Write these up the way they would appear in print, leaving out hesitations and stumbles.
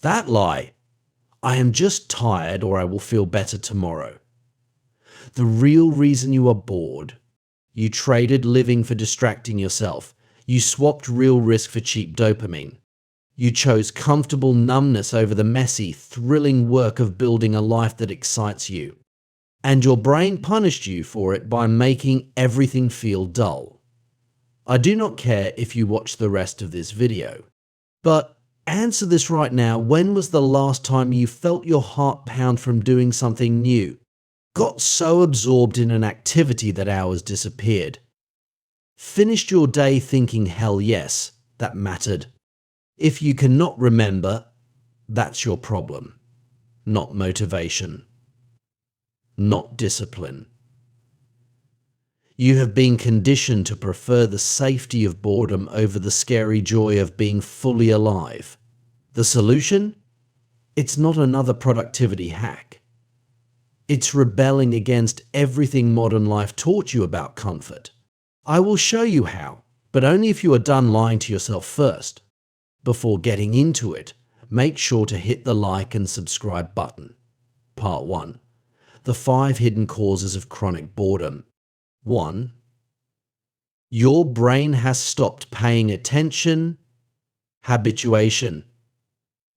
That lie, I am just tired or I will feel better tomorrow. The real reason you are bored, you traded living for distracting yourself. You swapped real risk for cheap dopamine. You chose comfortable numbness over the messy, thrilling work of building a life that excites you. And your brain punished you for it by making everything feel dull. I do not care if you watch the rest of this video, but answer this right now. When was the last time you felt your heart pound from doing something new? Got so absorbed in an activity that hours disappeared? Finished your day thinking, hell yes, that mattered? If you cannot remember, that's your problem. Not motivation. Not discipline. You have been conditioned to prefer the safety of boredom over the scary joy of being fully alive. The solution? It's not another productivity hack. It's rebelling against everything modern life taught you about comfort. I will show you how, but only if you are done lying to yourself first. Before getting into it, make sure to hit the like and subscribe button. Part 1. The 5 hidden causes of chronic boredom. 1. Your brain has stopped paying attention. Habituation.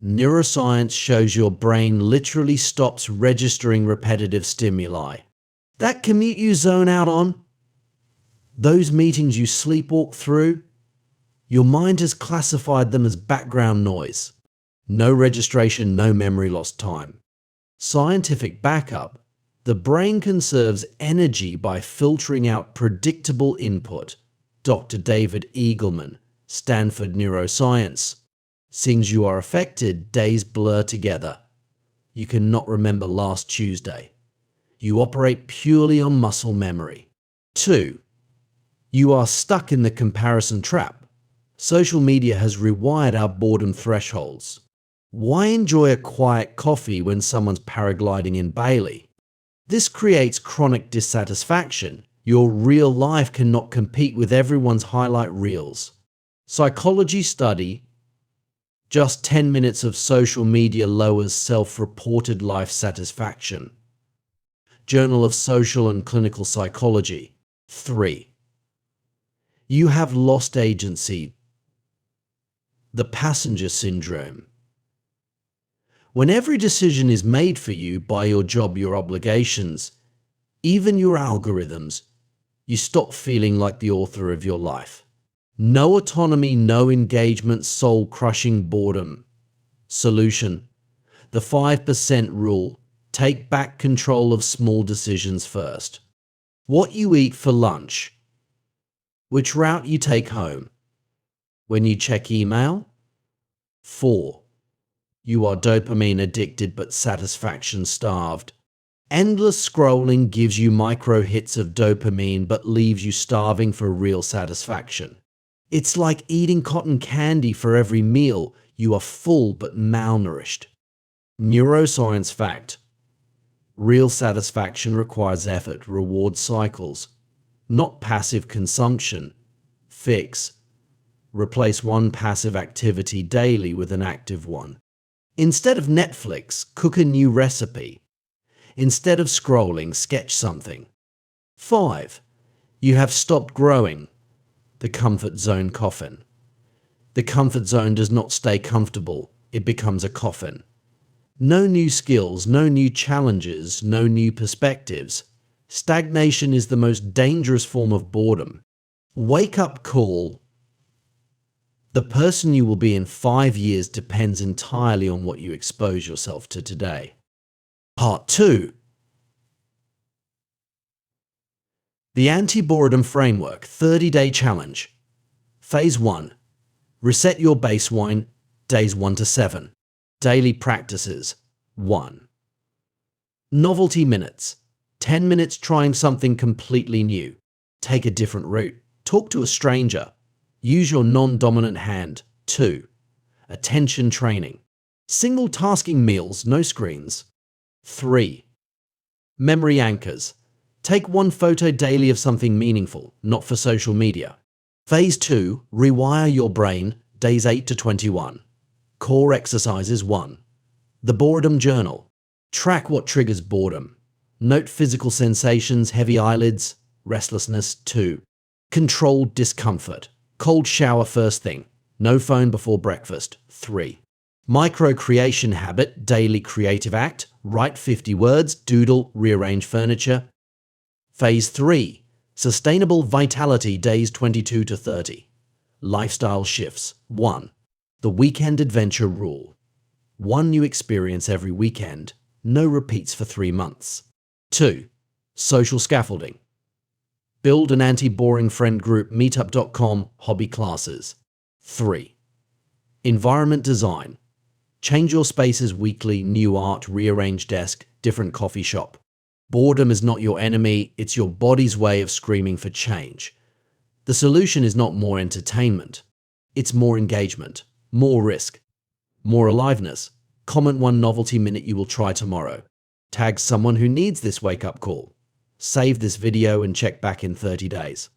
Neuroscience shows your brain literally stops registering repetitive stimuli. That commute you zone out on, those meetings you sleepwalk through, your mind has classified them as background noise. No registration, no memory lost time. Scientific backup. The brain conserves energy by filtering out predictable input. Dr. David Eagleman, Stanford Neuroscience. Seems you are affected, days blur together. You cannot remember last Tuesday. You operate purely on muscle memory. 2. You are stuck in the comparison trap. Social media has rewired our boredom thresholds. Why enjoy a quiet coffee when someone's paragliding in Bali? This creates chronic dissatisfaction. Your real life cannot compete with everyone's highlight reels. Psychology study. Just 10 minutes of social media lowers self-reported life satisfaction. Journal of Social and Clinical Psychology. 3. You have lost agency. The passenger syndrome. When every decision is made for you by your job, your obligations, even your algorithms, you stop feeling like the author of your life. No autonomy, no engagement, soul-crushing boredom. Solution. The 5% rule. Take back control of small decisions first. What you eat for lunch. Which route you take home. When you check email. 4. You are dopamine addicted but satisfaction starved. Endless scrolling gives you micro hits of dopamine but leaves you starving for real satisfaction. It's like eating cotton candy for every meal. You are full but malnourished. Neuroscience fact. Real satisfaction requires effort, reward cycles, not passive consumption. Fix. Replace one passive activity daily with an active one. Instead of Netflix, cook a new recipe. Instead of scrolling, sketch something. 5. You have stopped growing. The comfort zone coffin. The comfort zone does not stay comfortable. It becomes a coffin. No new skills, no new challenges, no new perspectives. Stagnation is the most dangerous form of boredom. Wake up call. The person you will be in 5 years depends entirely on what you expose yourself to today. Part 2. The Anti-Boredom Framework 30-Day Challenge. Phase 1. Reset your baseline, days 1 to 7. Daily practices. 1. Novelty minutes. 10 minutes trying something completely new. Take a different route. Talk to a stranger. Use your non-dominant hand. 2. Attention training. Single tasking meals, no screens. 3. Memory anchors. Take one photo daily of something meaningful, not for social media. Phase 2. Rewire your brain, days 8 to 21. Core exercises 1. The boredom journal. Track what triggers boredom. Note physical sensations, heavy eyelids, restlessness. 2. Controlled discomfort. Cold shower first thing. No phone before breakfast. 3. Micro-creation habit, daily creative act. Write 50 words, doodle, rearrange furniture. Phase 3. Sustainable vitality, days 22 to 30. Lifestyle shifts. 1. The weekend adventure rule. One new experience every weekend. No repeats for 3 months. 2. Social scaffolding. Build an anti-boring friend group, meetup.com, hobby classes. 3. Environment design. Change your spaces weekly, new art, rearrange desk, different coffee shop. Boredom is not your enemy, it's your body's way of screaming for change. The solution is not more entertainment. It's more engagement, more risk, more aliveness. Comment one novelty minute you will try tomorrow. Tag someone who needs this wake-up call. Save this video and check back in 30 days.